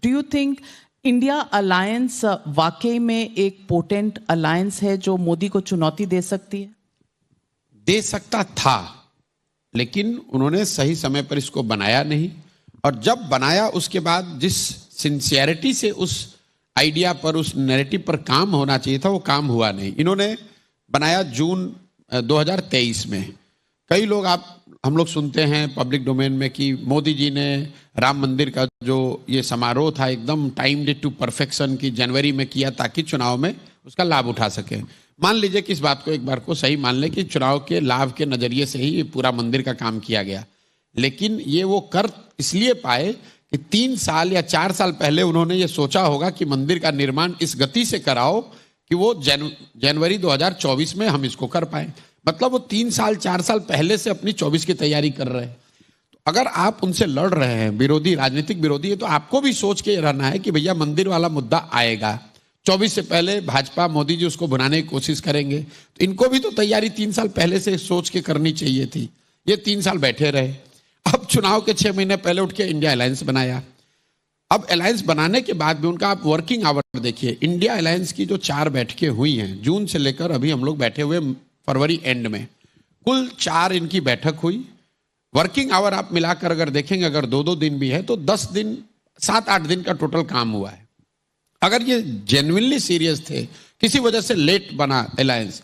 Do you think India alliance वाकई में एक पोटेंट अलायंस है जो मोदी को चुनौती दे सकती है? दे सकता था, लेकिन उन्होंने सही समय पर इसको बनाया नहीं, और जब बनाया उसके बाद जिस सिंसियरिटी से उस आइडिया पर, उस नैरेटिव पर काम होना चाहिए था, वो काम हुआ नहीं। इन्होंने बनाया जून 2023 में। कई लोग हम लोग सुनते हैं पब्लिक डोमेन में कि मोदी जी ने राम मंदिर का जो ये समारोह था एकदम टाइम्ड टू परफेक्शन की जनवरी में किया ताकि चुनाव में उसका लाभ उठा सके। मान लीजिए कि इस बात को एक बार को सही मान लें कि चुनाव के लाभ के नजरिए से ही ये पूरा मंदिर का काम किया गया, लेकिन ये वो कर इसलिए पाए कि 3 साल या 4 साल पहले उन्होंने ये सोचा होगा कि मंदिर का निर्माण इस गति से कराओ कि वो जनवरी 2024 में हम इसको कर पाए। मतलब वो 3 साल 4 साल पहले से अपनी 24 की तैयारी कर रहे हैं। तो अगर आप उनसे लड़ रहे हैं, विरोधी, राजनीतिक विरोधी है, तो आपको भी सोच के रहना है कि भैया मंदिर वाला मुद्दा आएगा 24 से पहले, भाजपा मोदी जी उसको बनाने की कोशिश करेंगे। तो इनको भी तो तैयारी 3 साल पहले से सोच के करनी चाहिए थी। ये 3 साल बैठे रहे। अब चुनाव के 6 महीने पहले उठ के इंडिया अलायंस बनाया। अब अलायंस बनाने के बाद भी उनका आप वर्किंग आवर देखिए। इंडिया अलायंस की जो 4 बैठकें हुई हैं जून से लेकर अभी हम लोग बैठे हुए फरवरी एंड में, कुल 4 इनकी बैठक हुई। वर्किंग आवर आप मिलाकर अगर देखेंगे, अगर 2-2 दिन भी है तो 10 दिन, 7-8 दिन का टोटल काम हुआ है। अगर ये जेन्युइनली सीरियस थे, किसी वजह से लेट बना अलायंस,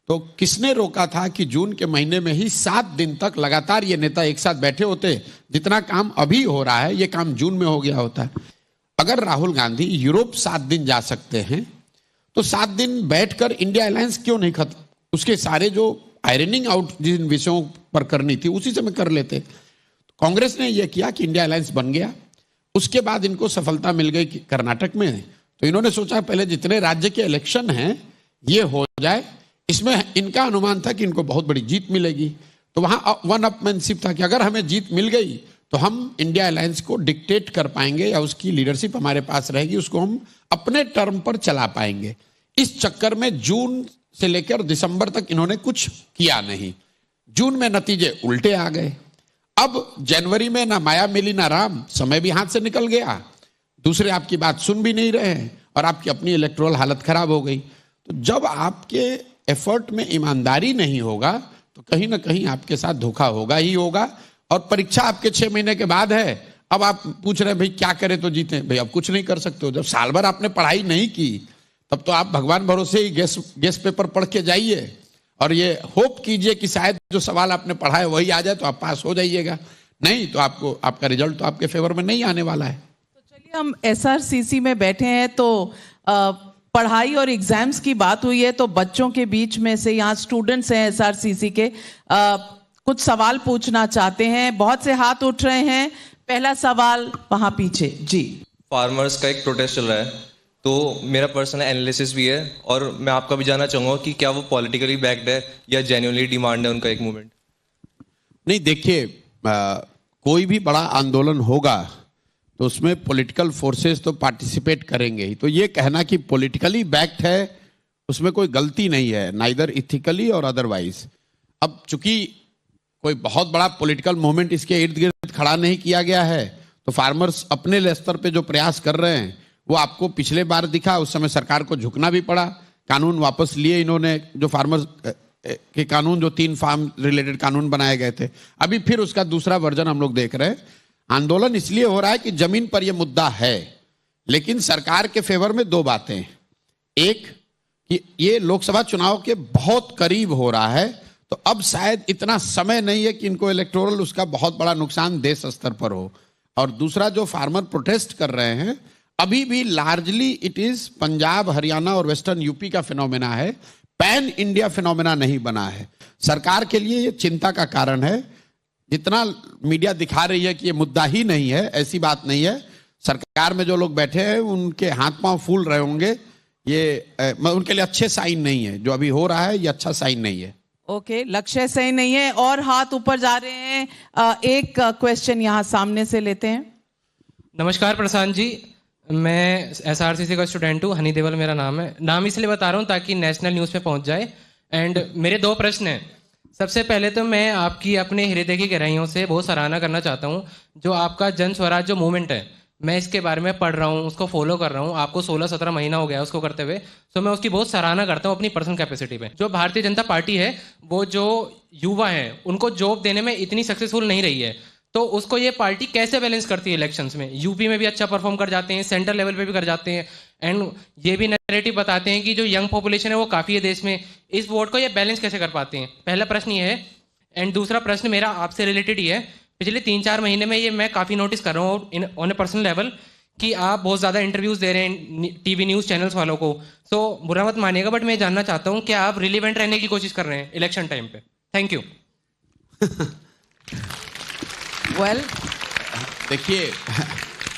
तो किसने रोका था कि जून के महीने में ही 7 दिन तक लगातार ये नेता एक साथ बैठे होते? जितना काम अभी हो रहा है ये काम जून में हो गया होता। अगर राहुल गांधी यूरोप 7 दिन जा सकते हैं तो 7 दिन बैठकर इंडिया अलायंस क्यों नहीं खत्म? उसके सारे जो आयरनिंग आउट जिन विषयों पर करनी थी उसी समय कर लेते। कांग्रेस ने यह किया कि इंडिया अलायंस बन गया। उसके बाद इनको सफलता मिल गई कर्नाटक में, तो इन्होंने सोचा पहले जितने राज्य के इलेक्शन हैं ये हो जाए। इसमें इनका अनुमान था कि इनको बहुत बड़ी जीत मिलेगी, तो वहां वन अपमैनशिप था कि अगर हमें जीत मिल गई तो हम इंडिया अलायंस को डिक्टेट कर पाएंगे या उसकी लीडरशिप हमारे पास रहेगी, उसको हम अपने टर्म पर चला पाएंगे। इस चक्कर में जून से लेकर दिसंबर तक इन्होंने कुछ किया नहीं। जून में नतीजे उल्टे आ गए। अब जनवरी में ना माया मिली ना राम, समय भी हाथ से निकल गया, दूसरे आपकी बात सुन भी नहीं रहे हैं और आपकी अपनी इलेक्टोरल हालत खराब हो गई। तो जब आपके एफर्ट में ईमानदारी नहीं होगा तो कहीं ना कहीं आपके साथ धोखा होगा ही होगा। और परीक्षा आपके 6 महीने के बाद है, अब आप पूछ रहे हैं भाई क्या करें तो जीते। भाई अब कुछ नहीं कर सकते हो। जब साल भर आपने पढ़ाई नहीं की तब तो आप भगवान भरोसे ही गेस पेपर पढ़ के जाइए और ये होप कीजिए कि शायद जो सवाल आपने पढ़ा है वही आ जाए तो आप पास हो जाइएगा। नहीं तो आपको आपका रिजल्ट तो आपके फेवर में नहीं आने वाला है। तो चलिए, हम एसआरसीसी में बैठे हैं तो पढ़ाई और एग्जाम्स की बात हुई है, तो बच्चों के बीच में से यहाँ स्टूडेंट्स हैं एसआरसीसी के, कुछ सवाल पूछना चाहते हैं। बहुत से हाथ उठ रहे हैं। पहला सवाल वहां पीछे जी। फार्मर्स का एक प्रोटेस्ट चल रहा है, तो मेरा पर्सनल एनालिसिस भी है और मैं आपका भी जानना चाहूंगा कि क्या वो पॉलिटिकली बैक्ड है या जेन्युइनली डिमांड है उनका एक मूवमेंट? नहीं, देखिए, कोई भी बड़ा आंदोलन होगा तो उसमें पॉलिटिकल फोर्सेस तो पार्टिसिपेट करेंगे ही। तो ये कहना कि पॉलिटिकली बैक्ड है उसमें कोई गलती नहीं है, नाइदर इथिकली और अदरवाइज। अब चूंकि कोई बहुत बड़ा पॉलिटिकल मूवमेंट इसके इर्द गिर्द खड़ा नहीं किया गया है, तो फार्मर्स अपने स्तर पे जो प्रयास कर रहे हैं वो आपको पिछले बार दिखा। उस समय सरकार को झुकना भी पड़ा, कानून वापस लिए इन्होंने, जो फार्मर्स के कानून, जो 3 फार्म रिलेटेड कानून बनाए गए थे। अभी फिर उसका दूसरा वर्जन हम लोग देख रहे हैं। आंदोलन इसलिए हो रहा है कि जमीन पर यह मुद्दा है, लेकिन सरकार के फेवर में 2 बातें। एक कि ये लोकसभा चुनाव के बहुत करीब हो रहा है, तो अब शायद इतना समय नहीं है कि इनको इलेक्टोरल उसका बहुत बड़ा नुकसान देश स्तर पर हो। और दूसरा, जो फार्मर प्रोटेस्ट कर रहे हैं अभी भी largely it is Punjab, Haryana और वेस्टर्न यूपी का फिनोमेना है, पैन इंडिया फिनोमेना नहीं बना है। सरकार के लिए ये चिंता का कारण है। जितना मीडिया दिखा रही है कि ये मुद्दा ही नहीं है, ऐसी बात नहीं है। सरकार में जो लोग बैठे हैं उनके हाथ पांव फूल रहे होंगे, ये उनके लिए अच्छे साइन नहीं है। जो अभी हो रहा है ये अच्छा साइन नहीं है। ओके, लक्ष्य सही नहीं है और हाथ ऊपर जा रहे हैं। एक क्वेश्चन यहाँ सामने से लेते हैं। नमस्कार प्रशांत जी, मैं एसआरसीसी का स्टूडेंट हूँ, हनी देवल मेरा नाम है। नाम इसलिए बता रहा हूँ ताकि नेशनल न्यूज़ पे पहुँच जाए। एंड मेरे 2 प्रश्न हैं। सबसे पहले तो मैं आपकी अपने हृदय की गहराइयों से बहुत सराहना करना चाहता हूँ जो आपका जन स्वराज जो मूवमेंट है, मैं इसके बारे में पढ़ रहा हूँ, उसको फॉलो कर रहा हूँ, आपको 16-17 महीना हो गया उसको करते हुए, तो मैं उसकी बहुत सराहना करता हूँ अपनी पर्सनल कैपेसिटी पे। जो भारतीय जनता पार्टी है वो जो युवा हैं उनको जॉब देने में इतनी सक्सेसफुल नहीं रही है, तो उसको ये पार्टी कैसे बैलेंस करती है इलेक्शंस में? यूपी में भी अच्छा परफॉर्म कर जाते हैं, सेंट्रल लेवल पे भी कर जाते हैं, एंड ये भी नैरेटिव बताते हैं कि जो यंग पॉपुलेशन है वो काफ़ी है देश में, इस वोट को ये बैलेंस कैसे कर पाते हैं? पहला प्रश्न ये है। एंड दूसरा प्रश्न मेरा आपसे रिलेटेड ही है। पिछले 3-4 महीने में ये मैं काफ़ी नोटिस कर रहा हूँ ऑन ए पर्सनल लेवल कि आप बहुत ज़्यादा इंटरव्यूज़ दे रहे हैं टीवी न्यूज़ चैनल्स वालों को। तो बुरा मत मानिएगा, बट मैं जानना चाहता हूँ कि आप रिलीवेंट रहने की कोशिश कर रहे हैं इलेक्शन टाइम पे? Thank you. वेल, देखिए,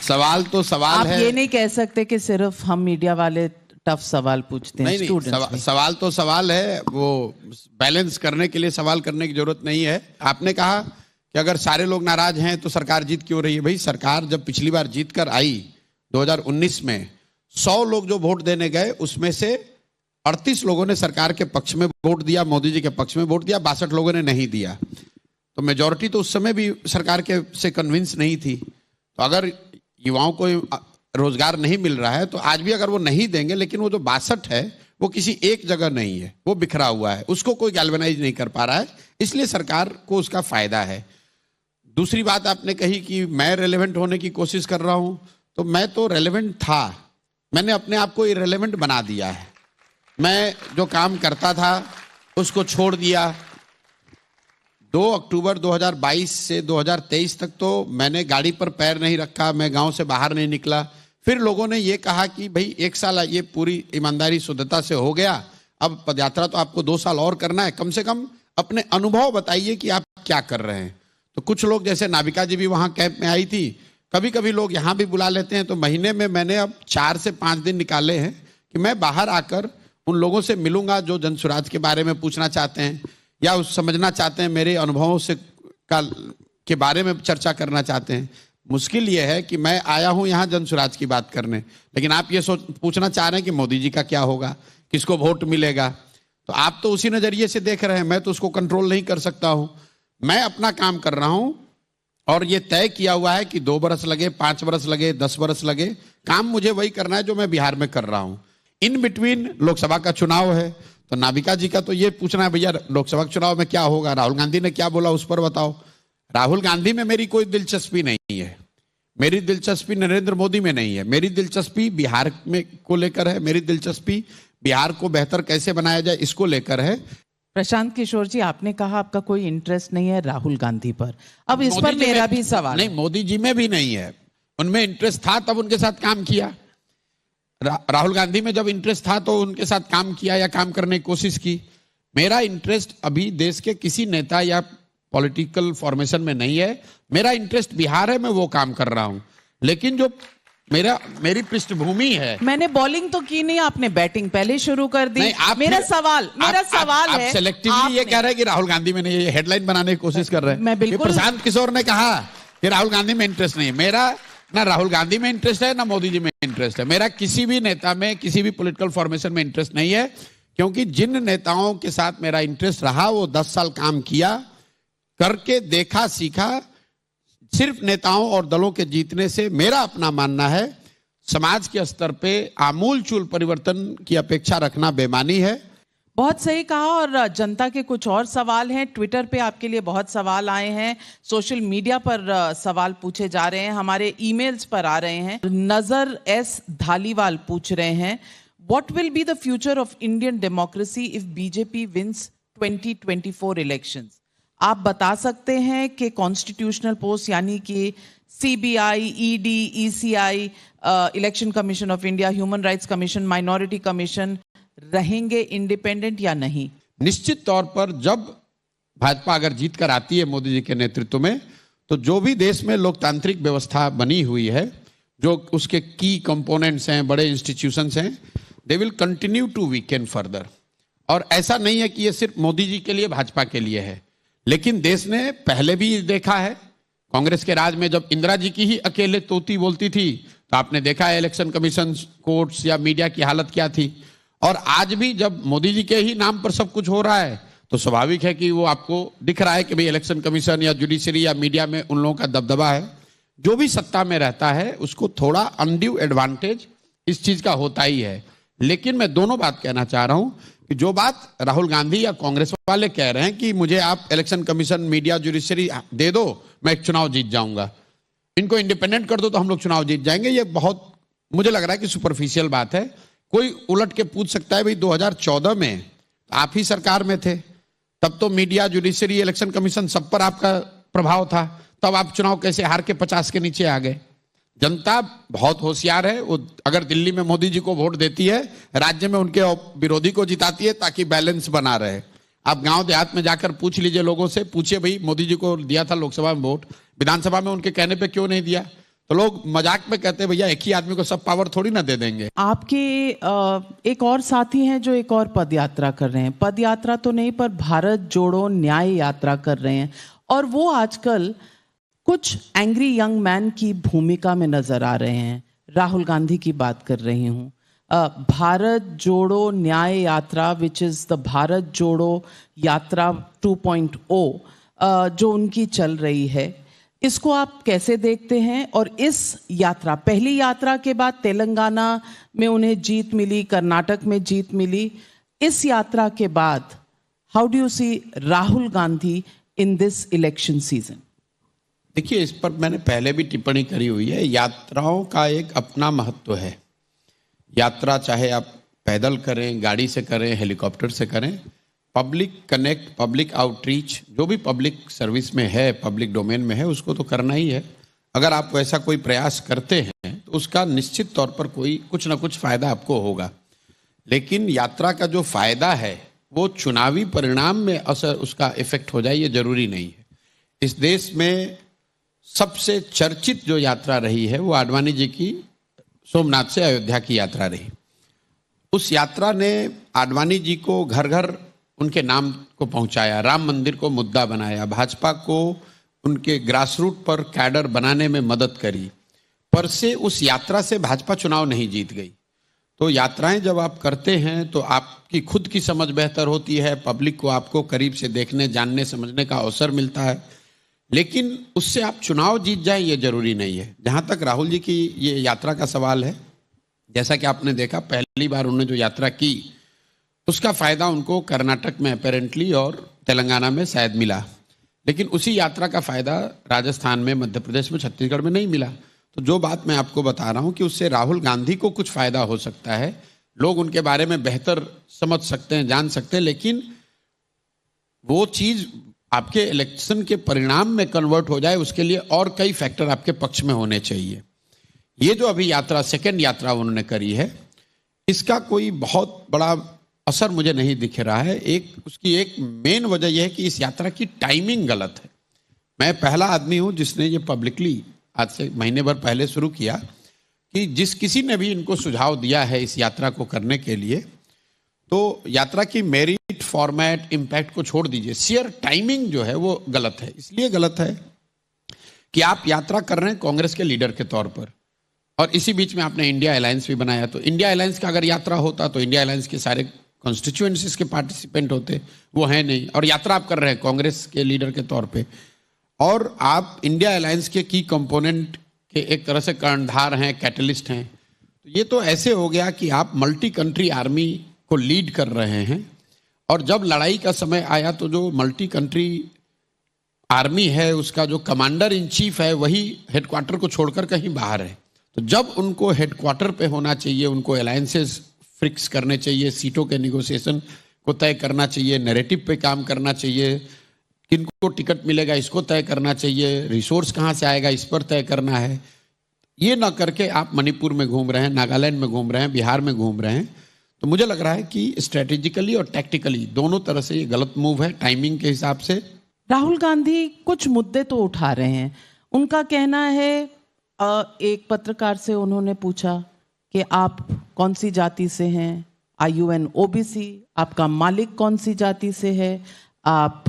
सवाल तो सवाल आप है। ये नहीं कह सकते कि सिर्फ हम मीडिया वाले टफ सवाल पूछते हैं। नहीं, स्टूडेंट्स सवाल तो सवाल है, वो बैलेंस करने के लिए सवाल करने की जरूरत नहीं है। आपने कहा कि अगर सारे लोग नाराज हैं तो सरकार जीत क्यों रही है? भाई, सरकार जब पिछली बार जीत कर आई 2019 में, 100 लोग जो वोट देने गए उसमें से 38 लोगों ने सरकार के पक्ष में वोट दिया, मोदी जी के पक्ष में वोट दिया, 62 लोगों ने नहीं दिया। तो मेजॉरिटी तो उस समय भी सरकार के से कन्विंस नहीं थी। तो अगर युवाओं को रोजगार नहीं मिल रहा है तो आज भी अगर वो नहीं देंगे, लेकिन वो जो 62 है वो किसी एक जगह नहीं है, वो बिखरा हुआ है, उसको कोई गैल्वेनाइज नहीं कर पा रहा है, इसलिए सरकार को उसका फायदा है। दूसरी बात आपने कही कि मैं रेलेवेंट होने की कोशिश कर रहा हूं, तो मैं तो रेलेवेंट था, मैंने अपने आप को इरेलेवेंट बना दिया है। मैं जो काम करता था उसको छोड़ दिया। 2 अक्टूबर 2022 से 2023 तक तो मैंने गाड़ी पर पैर नहीं रखा, मैं गांव से बाहर नहीं निकला। फिर लोगों ने ये कहा कि भाई 1 साल ये पूरी ईमानदारी शुद्धता से हो गया, अब पदयात्रा तो आपको 2 साल और करना है, कम से कम अपने अनुभव बताइए कि आप क्या कर रहे हैं। तो कुछ लोग, जैसे नाविका जी भी वहां कैंप में आई थी, कभी कभी लोग यहाँ भी बुला लेते हैं, तो महीने में मैंने अब 4 से 5 दिन निकाले हैं कि मैं बाहर आकर उन लोगों से मिलूंगा जो जनसुराज के बारे में पूछना चाहते हैं या समझना चाहते हैं, मेरे अनुभवों से के बारे में चर्चा करना चाहते हैं। मुश्किल ये है कि मैं आया हूं यहाँ जनसुराज की बात करने, लेकिन आप ये पूछना चाह रहे हैं कि मोदी जी का क्या होगा, किसको वोट मिलेगा। तो आप तो उसी नजरिए से देख रहे हैं, मैं तो उसको कंट्रोल नहीं कर सकता हूं। मैं अपना काम कर रहा हूं और ये तय किया हुआ है कि 2 बरस लगे, 5 बरस लगे, 10 बरस लगे, काम मुझे वही करना है जो मैं बिहार में कर रहा हूं। इन बिटवीन लोकसभा का चुनाव है, तो नाविका जी का तो ये पूछना है भैया लोकसभा के चुनाव में क्या होगा, राहुल गांधी ने क्या बोला उस पर बताओ। राहुल गांधी में मेरी कोई दिलचस्पी नहीं है, मेरी दिलचस्पी नरेंद्र मोदी में नहीं है, मेरी दिलचस्पी बिहार में को लेकर है, मेरी दिलचस्पी बिहार को बेहतर कैसे बनाया जाए इसको लेकर है। प्रशांत किशोर जी, आपने कहा आपका कोई इंटरेस्ट नहीं है राहुल गांधी पर, अब इस पर मेरा भी सवाल नहीं, मोदी जी में भी नहीं है, उनमें इंटरेस्ट था तब उनके साथ काम किया। राहुल गांधी में जब इंटरेस्ट था तो उनके साथ काम किया या काम करने की कोशिश की। मेरा इंटरेस्ट अभी देश के किसी नेता या पॉलिटिकल फॉर्मेशन में नहीं है, मेरा इंटरेस्ट बिहार है, मैं वो काम कर रहा हूं। लेकिन जो मेरी पृष्ठभूमि है, मैंने बॉलिंग तो की नहीं, आपने बैटिंग पहले शुरू कर दी। मेरा सवाल आप है, सेलेक्टिवली ये कह रहे हैं कि राहुल गांधी में नहीं, ये हेडलाइन बनाने की कोशिश कर रहे हैं। मैं बिल्कुल, प्रशांत किशोर ने कहा कि राहुल गांधी में इंटरेस्ट नहीं है। मेरा ना राहुल गांधी में इंटरेस्ट है ना मोदी जी में इंटरेस्ट है, मेरा किसी भी नेता में, किसी भी पॉलिटिकल फॉर्मेशन में इंटरेस्ट नहीं है, क्योंकि जिन नेताओं के साथ मेरा इंटरेस्ट रहा वो 10 साल काम किया, करके देखा, सीखा। सिर्फ नेताओं और दलों के जीतने से मेरा अपना मानना है समाज के स्तर पे आमूल चूल परिवर्तन की अपेक्षा रखना बेमानी है। बहुत सही कहा। और जनता के कुछ और सवाल हैं, ट्विटर पे आपके लिए बहुत सवाल आए हैं, सोशल मीडिया पर सवाल पूछे जा रहे हैं, हमारे ईमेल्स पर आ रहे हैं। नजर एस धालीवाल पूछ रहे हैं, what will be the future of Indian democracy if BJP wins 2024 elections? आप बता सकते हैं कि कॉन्स्टिट्यूशनल पोस्ट यानी कि CBI, ED, ECI, election commission of India, human rights commission, minority commission रहेंगे इंडिपेंडेंट या नहीं? निश्चित तौर पर जब भाजपा अगर जीत कर आती है मोदी जी के नेतृत्व में, तो जो भी देश में लोकतांत्रिक व्यवस्था बनी हुई है, जो उसके की कंपोनेंट्स हैं, बड़े इंस्टीट्यूशंस हैं, they will continue to weaken further. और ऐसा नहीं है कि ये सिर्फ मोदी जी के लिए, भाजपा के लिए है, लेकिन देश ने पहले भी देखा है। कांग्रेस के राज में जब इंदिरा जी की ही अकेले तोती बोलती थी, तो आपने देखा है इलेक्शन कमीशन, कोर्ट्स या मीडिया की हालत क्या थी। और आज भी जब मोदी जी के ही नाम पर सब कुछ हो रहा है, तो स्वाभाविक है कि वो आपको दिख रहा है कि भाई इलेक्शन कमीशन या जुडिशरी या मीडिया में उन लोगों का दबदबा है। जो भी सत्ता में रहता है उसको थोड़ा अनड्यू एडवांटेज इस चीज का होता ही है। लेकिन मैं दोनों बात कहना चाह रहा हूं कि जो बात राहुल गांधी या कांग्रेस वाले कह रहे हैं कि मुझे आप इलेक्शन कमीशन, मीडिया, जुडिशरी दे दो, मैं एक चुनाव जीत जाऊंगा, इनको इंडिपेंडेंट कर दो तो हम लोग चुनाव जीत जाएंगे, ये बहुत मुझे लग रहा है कि सुपरफिशियल बात है। कोई उलट के पूछ सकता है भाई 2014 में आप ही सरकार में थे, तब तो मीडिया, जुडिशरी, इलेक्शन कमीशन सब पर आपका प्रभाव था, तब आप चुनाव कैसे हार के 50 के नीचे आ गए? जनता बहुत होशियार है, वो अगर दिल्ली में मोदी जी को वोट देती है, राज्य में उनके विरोधी को जिताती है ताकि बैलेंस बना रहे। आप गांव देहात में जाकर पूछ लीजिए लोगों से, पूछिए भाई मोदी जी को दिया था लोकसभा में वोट, विधानसभा में उनके कहने पे क्यों नहीं दिया? तो लोग मजाक में कहते हैं भैया एक ही आदमी को सब पावर थोड़ी ना दे देंगे। आपके एक और साथी हैं जो एक और पद यात्रा कर रहे हैं, पद यात्रा तो नहीं पर भारत जोड़ो न्याय यात्रा कर रहे हैं, और वो आजकल कुछ एंग्री यंग मैन की भूमिका में नजर आ रहे हैं। राहुल गांधी की बात कर रही हूं। भारत जोड़ो न्याय यात्रा, विच इज द भारत जोड़ो यात्रा 2.0 जो उनकी चल रही है, इसको आप कैसे देखते हैं? और इस यात्रा, पहली यात्रा के बाद तेलंगाना में उन्हें जीत मिली, कर्नाटक में जीत मिली, इस यात्रा के बाद how do you see Rahul Gandhi in this election season? देखिए, इस पर मैंने पहले भी टिप्पणी करी हुई है। यात्राओं का एक अपना महत्व है। यात्रा चाहे आप पैदल करें, गाड़ी से करें, हेलीकॉप्टर से करें, पब्लिक कनेक्ट, पब्लिक आउटरीच, जो भी पब्लिक सर्विस में है, पब्लिक डोमेन में है, उसको तो करना ही है। अगर आप वैसा कोई प्रयास करते हैं तो उसका निश्चित तौर पर कोई कुछ ना कुछ फायदा आपको होगा। लेकिन यात्रा का जो फायदा है वो चुनावी परिणाम में असर उसका इफेक्ट हो जाए, ये जरूरी नहीं है। इस देश में सबसे चर्चित जो यात्रा रही है वो आडवाणी जी की सोमनाथ से अयोध्या की यात्रा रही। उस यात्रा ने आडवाणी जी को घर घर उनके नाम को पहुंचाया, राम मंदिर को मुद्दा बनाया, भाजपा को उनके ग्रासरूट पर कैडर बनाने में मदद करी। पर से उस यात्रा से भाजपा चुनाव नहीं जीत गई। तो यात्राएं जब आप करते हैं तो आपकी खुद की समझ बेहतर होती है, पब्लिक को आपको करीब से देखने, जानने, समझने का अवसर मिलता है। लेकिन उससे आप चुनाव जीत जाएं ये जरूरी नहीं है। जहां तक राहुल जी की ये यात्रा का सवाल है, जैसा कि आपने देखा पहली बार उन्होंने जो यात्रा की उसका फायदा उनको कर्नाटक में अपेरेंटली और तेलंगाना में शायद मिला, लेकिन उसी यात्रा का फायदा राजस्थान में, मध्य प्रदेश में, छत्तीसगढ़ में नहीं मिला। तो जो बात मैं आपको बता रहा हूं कि उससे राहुल गांधी को कुछ फायदा हो सकता है, लोग उनके बारे में बेहतर समझ सकते हैं, जान सकते हैं, लेकिन वो चीज आपके इलेक्शन के परिणाम में कन्वर्ट हो जाए उसके लिए और कई फैक्टर आपके पक्ष में होने चाहिए। ये जो अभी यात्रा, सेकेंड यात्रा उन्होंने करी है, इसका कोई बहुत बड़ा असर मुझे नहीं दिख रहा है। उसकी एक मेन वजह यह है कि इस यात्रा की टाइमिंग गलत है। मैं पहला आदमी हूं जिसने ये पब्लिकली आज से महीने भर पहले शुरू किया कि जिस किसी ने भी इनको सुझाव दिया है इस यात्रा को करने के लिए, तो यात्रा की मेरिट, फॉर्मेट, इम्पैक्ट को छोड़ दीजिए, शेयर टाइमिंग जो है वो गलत है। इसलिए गलत है कि आप यात्रा कर रहे हैं कांग्रेस के लीडर के तौर पर, और इसी बीच में आपने इंडिया अलायंस भी बनाया। तो इंडिया अलायंस का अगर यात्रा होता तो इंडिया अलायंस के सारे कॉन्स्टिट्यूएंसीज के पार्टिसिपेंट होते, वो है नहीं, और यात्रा आप कर रहे हैं कांग्रेस के लीडर के तौर पे, और आप इंडिया अलायंस के की कंपोनेंट के एक तरह से कर्णधार हैं, कैटलिस्ट हैं। तो ये तो ऐसे हो गया कि आप मल्टी कंट्री आर्मी को लीड कर रहे हैं, और जब लड़ाई का समय आया तो जो मल्टी कंट्री आर्मी है उसका जो कमांडर इन चीफ है वही हेडक्वार्टर को छोड़कर कहीं बाहर है। तो जब उनको हेडक्वार्टर पे होना चाहिए, उनको अलायंसेस फिक्स करने चाहिए, सीटों के निगोशिएशन को तय करना चाहिए, नैरेटिव पे काम करना चाहिए, किनको टिकट मिलेगा इसको तय करना चाहिए, रिसोर्स कहाँ से आएगा इस पर तय करना है। ये ना करके आप मणिपुर में घूम रहे हैं, नागालैंड में घूम रहे हैं, बिहार में घूम रहे हैं। तो मुझे लग रहा है कि स्ट्रेटेजिकली और टैक्टिकली दोनों तरह से ये गलत मूव है टाइमिंग के हिसाब से। राहुल गांधी कुछ मुद्दे तो उठा रहे हैं। उनका कहना है, एक पत्रकार से उन्होंने पूछा कि आप कौन सी जाति से हैं, आर यू एन ओबीसी, आपका मालिक कौन सी जाति से है, आप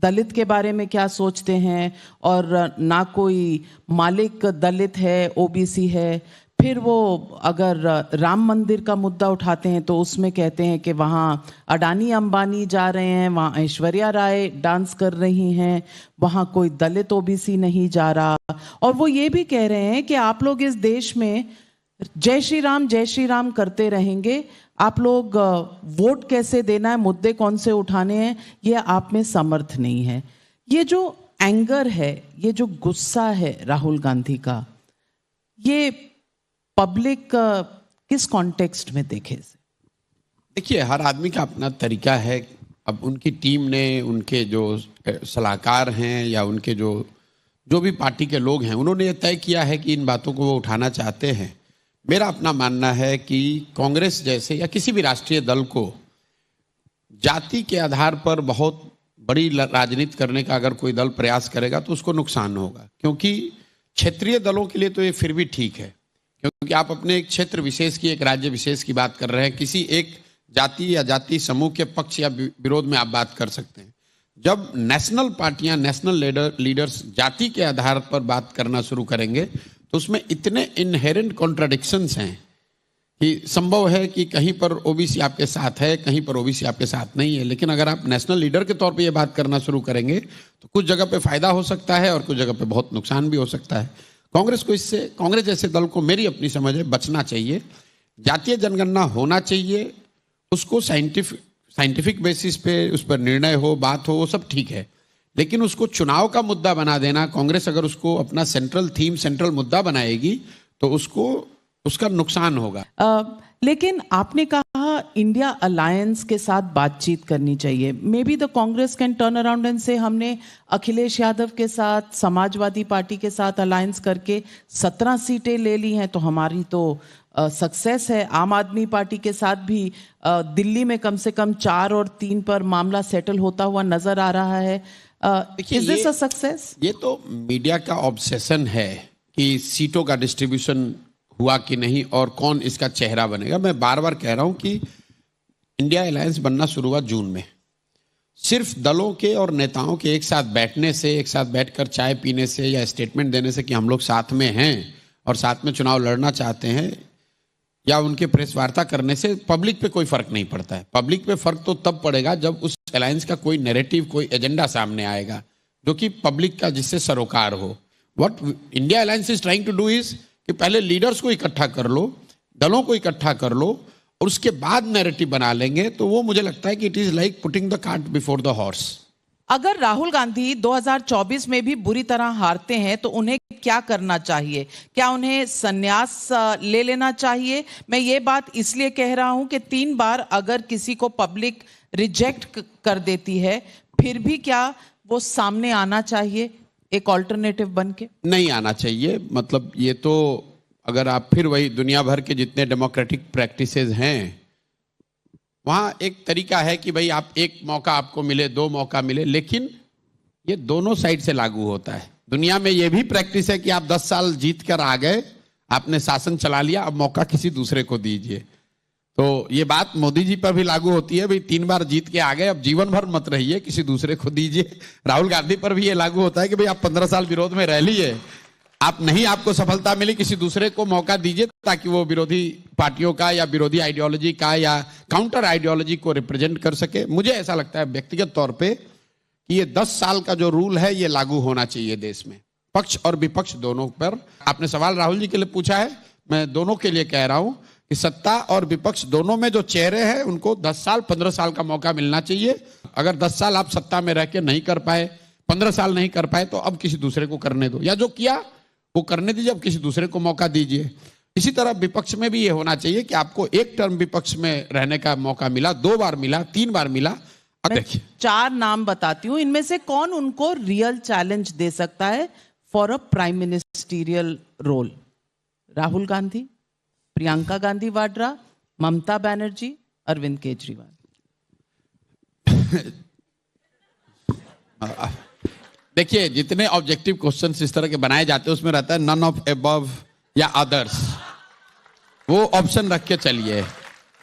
दलित के बारे में क्या सोचते हैं, और ना कोई मालिक दलित है, ओबीसी है, फिर वो अगर राम मंदिर का मुद्दा उठाते हैं तो उसमें कहते हैं कि वहाँ अडानी अंबानी जा रहे हैं, वहाँ ऐश्वर्या राय डांस कर रही हैं, वहाँ कोई दलित ओबीसी नहीं जा रहा। और वो ये भी कह रहे हैं कि आप लोग इस देश में जय श्री राम करते रहेंगे, आप लोग वोट कैसे देना है, मुद्दे कौन से उठाने हैं, ये आप में समर्थ नहीं है। ये जो एंगर है, ये जो गुस्सा है राहुल गांधी का, ये पब्लिक किस कॉन्टेक्स्ट में देखे? देखिए, हर आदमी का अपना तरीका है। अब उनकी टीम ने, उनके जो सलाहकार हैं या उनके जो भी पार्टी के लोग हैं, उन्होंने ये तय किया है कि इन बातों को वो उठाना चाहते हैं। मेरा अपना मानना है कि कांग्रेस जैसे या किसी भी राष्ट्रीय दल को जाति के आधार पर बहुत बड़ी राजनीति करने का अगर कोई दल प्रयास करेगा तो उसको नुकसान होगा, क्योंकि क्षेत्रीय दलों के लिए तो ये फिर भी ठीक है, क्योंकि आप अपने एक क्षेत्र विशेष की, एक राज्य विशेष की बात कर रहे हैं, किसी एक जाति या जाति समूह के पक्ष या विरोध में आप बात कर सकते हैं। जब नेशनल पार्टियां, नेशनल लीडर्स जाति के आधार पर बात करना शुरू करेंगे तो उसमें इतने इनहेरेंट कॉन्ट्राडिक्शंस हैं कि संभव है कि कहीं पर ओबीसी आपके साथ है, कहीं पर ओबीसी आपके साथ नहीं है। लेकिन अगर आप नेशनल लीडर के तौर पे ये बात करना शुरू करेंगे तो कुछ जगह पे फायदा हो सकता है और कुछ जगह पे बहुत नुकसान भी हो सकता है। कांग्रेस को इससे, कांग्रेस जैसे दल को, मेरी अपनी समझ है, बचना चाहिए। जातीय जनगणना होना चाहिए, उसको साइंटिफिक बेसिस पे उस पर निर्णय हो, बात हो, वो सब ठीक है, लेकिन उसको चुनाव का मुद्दा बना देना, कांग्रेस अगर उसको अपना सेंट्रल थीम, सेंट्रल मुद्दा बनाएगी तो उसका नुकसान होगा। लेकिन आपने कहा इंडिया अलायंस के साथ बातचीत करनी चाहिए। May be the Congress can turn around and से हमने अखिलेश यादव के साथ, समाजवादी पार्टी के साथ अलायंस करके 17 सीटें ले ली हैं तो हमारी तो सक्सेस है। आम आदमी पार्टी के साथ भी दिल्ली में कम से कम 4 और 3 पर मामला सेटल होता हुआ नजर आ रहा है। Is this a success? ये तो मीडिया का ऑब्सेशन है कि सीटों का डिस्ट्रीब्यूशन हुआ कि नहीं और कौन इसका चेहरा बनेगा। मैं बार बार कह रहा हूं कि इंडिया अलायंस बनना शुरू हुआ जून में। सिर्फ दलों के और नेताओं के एक साथ बैठने से, एक साथ बैठकर चाय पीने से या स्टेटमेंट देने से कि हम लोग साथ में हैं और साथ में चुनाव लड़ना चाहते हैं, या उनके प्रेस वार्ता करने से पब्लिक पे कोई फर्क नहीं पड़ता है। पब्लिक पे फर्क तो तब पड़ेगा जब उस अलायंस का कोई नैरेटिव, कोई एजेंडा सामने आएगा जो कि पब्लिक का, जिससे सरोकार हो। What India alliance is trying to do is कि पहले लीडर्स को इकट्ठा कर लो, दलों को इकट्ठा कर लो और उसके बाद नैरेटिव बना लेंगे, तो वो मुझे लगता है कि it is like putting the cart before the horse. अगर राहुल गांधी 2024 में भी बुरी तरह हारते हैं तो उन्हें क्या करना चाहिए? क्या उन्हें संन्यास ले लेना चाहिए? मैं ये बात इसलिए कह रहा हूं कि 3 बार अगर किसी को पब्लिक रिजेक्ट कर देती है, फिर भी क्या वो सामने आना चाहिए एक ऑल्टरनेटिव बन के? नहीं आना चाहिए। मतलब ये तो, अगर आप फिर वही दुनिया भर के जितने डेमोक्रेटिक प्रैक्टिसेस हैं, वहां एक तरीका है कि भाई आप एक मौका आपको मिले, 2 मौका मिले, लेकिन ये दोनों साइड से लागू होता है। दुनिया में ये भी प्रैक्टिस है कि आप 10 साल जीत कर आ गए, आपने शासन चला लिया, अब मौका किसी दूसरे को दीजिए। तो ये बात मोदी जी पर भी लागू होती है, भाई 3 बार जीत के आ गए, अब जीवन भर मत रहिए, किसी दूसरे को दीजिए। राहुल गांधी पर भी ये लागू होता है कि भाई आप 15 साल विरोध में रह लिए, आप नहीं, आपको सफलता मिली, किसी दूसरे को मौका दीजिए ताकि वो विरोधी पार्टियों का या विरोधी आइडियोलॉजी का या काउंटर आइडियोलॉजी को रिप्रेजेंट कर सके। मुझे ऐसा लगता है व्यक्तिगत तौर पे कि ये 10 साल का जो रूल है ये लागू होना चाहिए देश में, पक्ष और विपक्ष दोनों पर। आपने सवाल राहुल जी के लिए पूछा है, मैं दोनों के लिए कह रहा हूं कि सत्ता और विपक्ष दोनों में जो चेहरे हैं उनको 10 साल 15 साल का मौका मिलना चाहिए। अगर 10 साल आप सत्ता में रह के नहीं कर पाए, 15 साल नहीं कर पाए, तो अब किसी दूसरे को करने दो, या जो किया वो करने दीजिए, अब किसी दूसरे को मौका दीजिए। इसी तरह विपक्ष में भी ये होना चाहिए कि आपको एक टर्म विपक्ष में रहने का मौका मिला, 2 बार मिला, 3 बार मिला। अब देखिए 4 नाम बताती हूं, इनमें से कौन उनको रियल चैलेंज दे सकता है for a prime ministerial role? Rahul Gandhi, Priyanka Gandhi Vadra, Mamata Banerjee, Arvind Kejriwal. देखिए, जितने ऑब्जेक्टिव क्वेश्चंस इस तरह के बनाए जाते हैं उसमें रहता है नन ऑफ अबव या अदर्स। वो ऑप्शन रख के चलिए।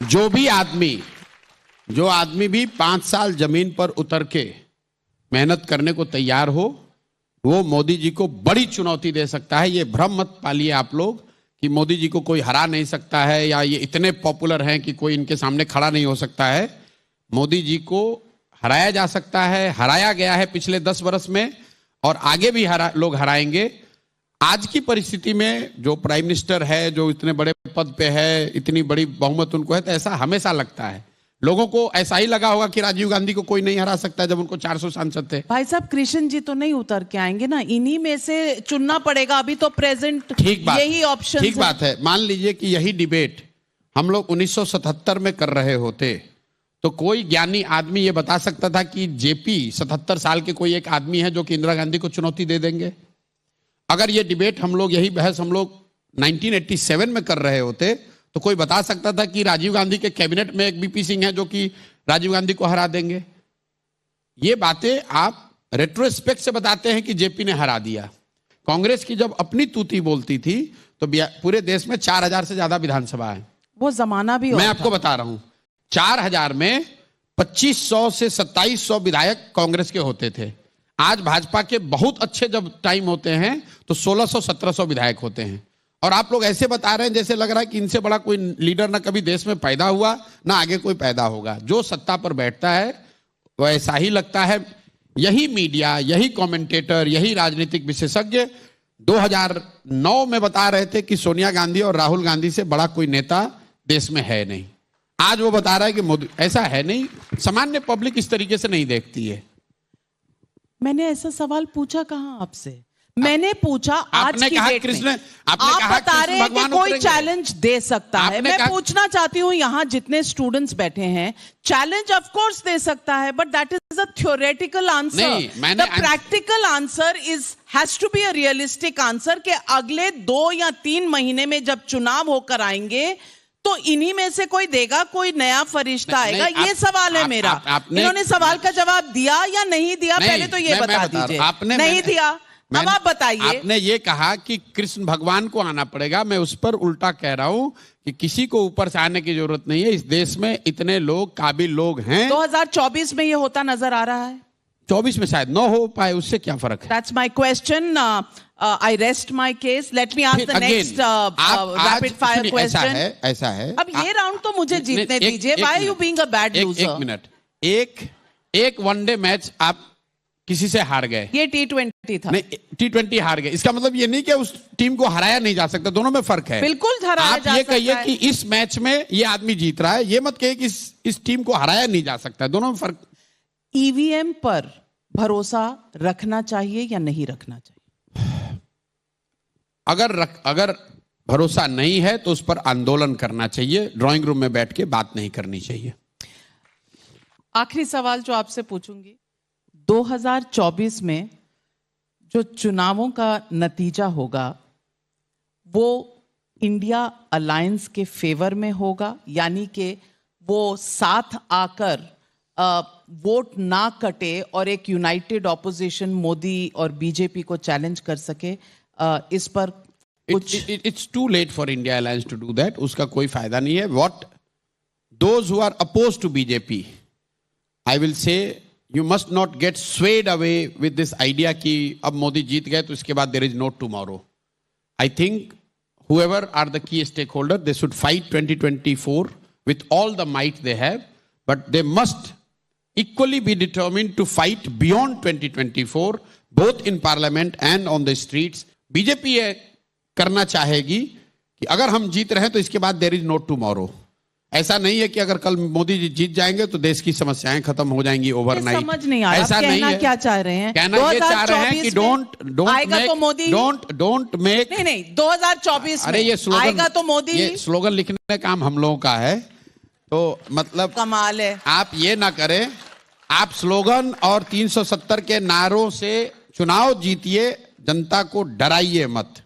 जो आदमी भी 5 साल जमीन पर उतर के मेहनत करने को तैयार हो, वो मोदी जी को बड़ी चुनौती दे सकता है। ये भ्रम मत पालिए आप लोग कि मोदी जी को कोई हरा नहीं सकता है या ये इतने पॉपुलर हैं कि कोई इनके सामने खड़ा नहीं हो सकता है। मोदी जी को हराया जा सकता है, हराया गया है पिछले 10 वर्ष में और आगे भी लोग हराएंगे। आज की परिस्थिति में जो प्राइम मिनिस्टर है, जो इतने बड़े पद पे है, इतनी बड़ी बहुमत उनको है, तो ऐसा हमेशा लगता है। लोगों को ऐसा ही लगा होगा कि राजीव गांधी को कोई नहीं हरा सकता जब उनको 400 सांसद थे। भाई साहब, कृष्ण जी तो नहीं उतर के आएंगे ना, इन्हीं में से चुनना पड़ेगा। अभी तो प्रेजेंट यही ऑप्शन। ठीक बात है। मान लीजिए कि यही डिबेट हम लोग 1977 में कर रहे होते तो कोई ज्ञानी आदमी ये बता सकता था कि जेपी 77 साल के कोई एक आदमी है जो कि इंदिरा गांधी को चुनौती दे देंगे। अगर ये डिबेट हम लोग, यही बहस हम लोग 1987 में कर रहे होते तो कोई बता सकता था कि राजीव गांधी के कैबिनेट में एक बीपी सिंह है जो कि राजीव गांधी को हरा देंगे। ये बातें आप रेट्रोस्पेक्ट से बताते हैं कि जेपी ने हरा दिया। कांग्रेस की जब अपनी तूती बोलती थी तो पूरे देश में 4000 से ज्यादा विधानसभा है। वो जमाना भी मैं आपको बता रहा हूं, 4000 में 2500 से 2700 विधायक कांग्रेस के होते थे। आज भाजपा के बहुत अच्छे जब टाइम होते हैं तो 1600-1700 विधायक होते हैं। और आप लोग ऐसे बता रहे हैं जैसे लग रहा है कि इनसे बड़ा कोई लीडर ना कभी देश में पैदा हुआ ना आगे कोई पैदा होगा। जो सत्ता पर बैठता है वो ऐसा ही लगता है। यही मीडिया, यही कमेंटेटर, यही राजनीतिक विशेषज्ञ 2009 में बता रहे थे कि सोनिया गांधी और राहुल गांधी से बड़ा कोई नेता देश में है नहीं। आज वो बता रहा है कि मोदी। ऐसा है नहीं, सामान्य पब्लिक इस तरीके से नहीं देखती है। मैंने ऐसा सवाल पूछा कहां आपसे? मैंने पूछा आज की डेट में आप बता रहे हैं कि कोई चैलेंज दे सकता है। मैं पूछना चाहती हूं, यहां जितने स्टूडेंट्स बैठे हैं, चैलेंज ऑफ कोर्स दे सकता है, but that is a theoretical answer. The practical answer has to be a realistic answer कि अगले 2 या 3 महीने में जब चुनाव होकर आएंगे तो इन्हीं में से कोई देगा, कोई नया फरिश्ता आएगा। ये सवाल है मेरा। इन्होंने सवाल का जवाब दिया या नहीं दिया, पहले तो ये बता दीजिए। आपने नहीं दिया, अब आप बताइए। आपने ये कहा कि कृष्ण भगवान को आना पड़ेगा, मैं उस पर उल्टा कह रहा हूं कि किसी को ऊपर से आने की जरूरत नहीं है। इस देश में इतने लोग, काबिल लोग हैं। 2024 में ये होता नजर आ रहा है। 24 में शायद न हो पाए, उससे क्या फर्क है? That's my question. I rest my case. Let me ask the next rapid fire question. ऐसा है। अब ये राउंड तो मुझे जीतने दीजिए। Why are you being a bad loser? एक मिनट, एक वनडे मैच आप किसी से हार गए। ये T20 था। नहीं, T20 हार गए, इसका मतलब ये नहीं कि उस टीम को हराया नहीं जा सकता। दोनों में फर्क है। बिल्कुल हराया जा सकता है। आप ये कहिए कि इस मैच में ये आदमी जीत रहा है, ये मत कहिए कि इस टीम को हराया नहीं जा सकता। दोनों में फर्क। ईवीएम पर भरोसा रखना चाहिए या नहीं रखना चाहिए? अगर भरोसा नहीं है तो उस पर आंदोलन करना चाहिए, ड्राइंग रूम में बैठ के बात नहीं करनी चाहिए। आखिरी सवाल जो आपसे पूछूंगी, 2024 में जो चुनावों का नतीजा होगा वो इंडिया अलायंस के फेवर में होगा, यानी कि वो साथ आकर वोट ना कटे और एक यूनाइटेड ऑपोजिशन मोदी और बीजेपी को चैलेंज कर सके। इस पर कुछ it's too late for India alliance to do that. उसका कोई फायदा नहीं है। What those who are oppose to BJP, I will say you must not get swayed away with this idea कि अब मोदी जीत गए तो इसके बाद there is no tomorrow. I think whoever are the key stakeholder, they should fight 2024 with all the might they have, but they must equally be determined to fight beyond 2024, both in parliament and on the streets. BJP ये करना चाहेगी कि अगर हम जीत रहे हैं तो इसके बाद there is no tomorrow. ऐसा नहीं है कि अगर कल मोदी जी जीत जाएंगे तो देश की समस्याएं खत्म हो जाएंगी ओवरनाइट। समझ नहीं आ रहा ऐसा नहीं है। क्या चाह रहे हैं? कहना ये चाह रहे हैं कि डोंट मेक नहीं 2024 अरे ये स्लोगन आएगा तो मोदी। ये स्लोगन लिखने का काम हम लोगों का है, तो मतलब कमाल है। आप ये ना करें, आप स्लोगन और 370 के नारों से चुनाव जीतिए, जनता को डराइए मत।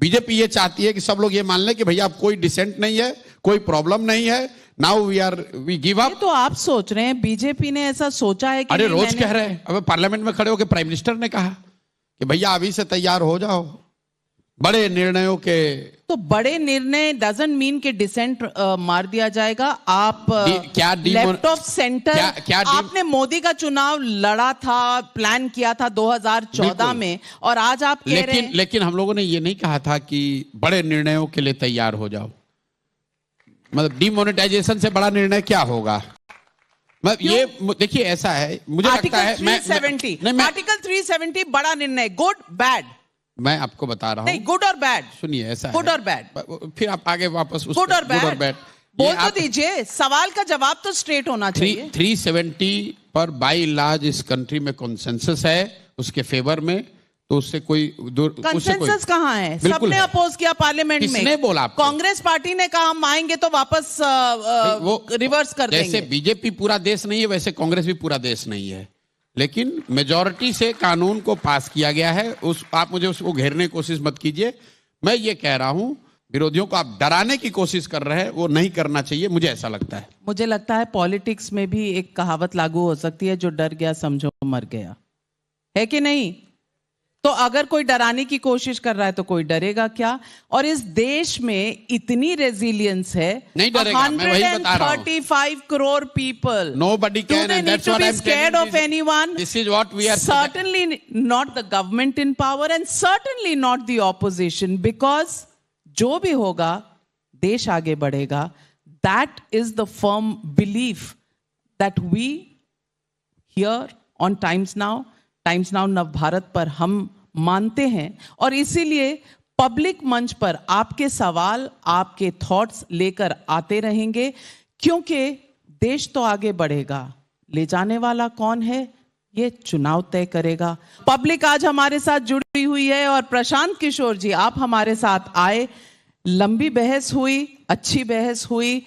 बीजेपी ये चाहती है कि सब लोग ये मान लें कि भैया अब कोई डिसेंट नहीं है, कोई प्रॉब्लम नहीं है, नाउ वी गिव अप। तो आप सोच रहे हैं बीजेपी ने ऐसा सोचा है कि अरे रोज कह रहे हैं। अब पार्लियामेंट में खड़े होकर प्राइम मिनिस्टर ने कहा कि भैया अभी से तैयार हो जाओ, बड़े निर्णयों के तो बड़े निर्णय डजंट मीन कि डिसेंट मार दिया जाएगा। आप क्या लेफ्ट ऑफ सेंटर, आपने मोदी का चुनाव लड़ा था, प्लान किया था 2014 में, और आज आप कह रहे हैं। लेकिन हम लोगों ने ये नहीं कहा था कि बड़े निर्णयों के लिए तैयार हो जाओ। मतलब डिमोनेटाइजेशन से बड़ा निर्णय क्या होगा? मतलब ये देखिए, ऐसा है, मुझे लगता है आर्टिकल 370 बड़ा निर्णय, गुड बैड? मैं आपको बता रहा हूँ, नहीं, गुड और बैड सुनिए, ऐसा गुड है, और बैड, फिर आप आगे वापस उस गुड और बैड बोल तो दीजिए, सवाल का जवाब तो स्ट्रेट होना चाहिए। 370 पर बाई लार्ज इस कंट्री में कंसेंसस है उसके फेवर में, तो उससे कोई कंसेंसस कहाँ है? सबने अपोज किया पार्लियामेंट में। किसने बोला आपको? कांग्रेस पार्टी ने कहा हम आएंगे तो वापस वो रिवर्स कर देंगे। जैसे बीजेपी पूरा देश नहीं है, वैसे कांग्रेस भी पूरा देश नहीं है, लेकिन मेजॉरिटी से कानून को पास किया गया है। आप मुझे उसको घेरने की कोशिश मत कीजिए। मैं ये कह रहा हूं, विरोधियों को आप डराने की कोशिश कर रहे हैं, वो नहीं करना चाहिए, मुझे ऐसा लगता है। मुझे लगता है पॉलिटिक्स में भी एक कहावत लागू हो सकती है, जो डर गया समझो मर गया, है कि नहीं? तो अगर कोई डराने की कोशिश कर रहा है तो कोई डरेगा क्या? और इस देश में इतनी रेजिलियंस है, नहीं डरेगा, मैं वही बता रहा हूं। 135 crore people. Nobody can, and that's what I'm scared of anyone. This is what we are. Certainly not the government in power, and certainly not the opposition, because जो भी होगा देश आगे बढ़ेगा. That is the firm belief that we here on Times Now Navbharat पर हम मानते हैं, और इसीलिए पब्लिक मंच पर आपके सवाल, आपके थॉट्स लेकर आते रहेंगे, क्योंकि देश तो आगे बढ़ेगा, ले जाने वाला कौन है ये चुनाव तय करेगा। पब्लिक आज हमारे साथ जुड़ी हुई है, और प्रशांत किशोर जी आप हमारे साथ आए, लंबी बहस हुई, अच्छी बहस हुई,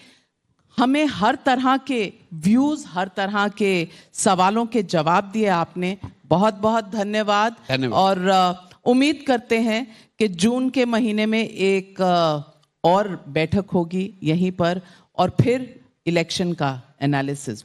हमें हर तरह के व्यूज, हर तरह के सवालों के जवाब दिए आपने, बहुत बहुत धन्यवाद। और उम्मीद करते हैं कि जून के महीने में एक और बैठक होगी यहीं पर, और फिर इलेक्शन का एनालिसिस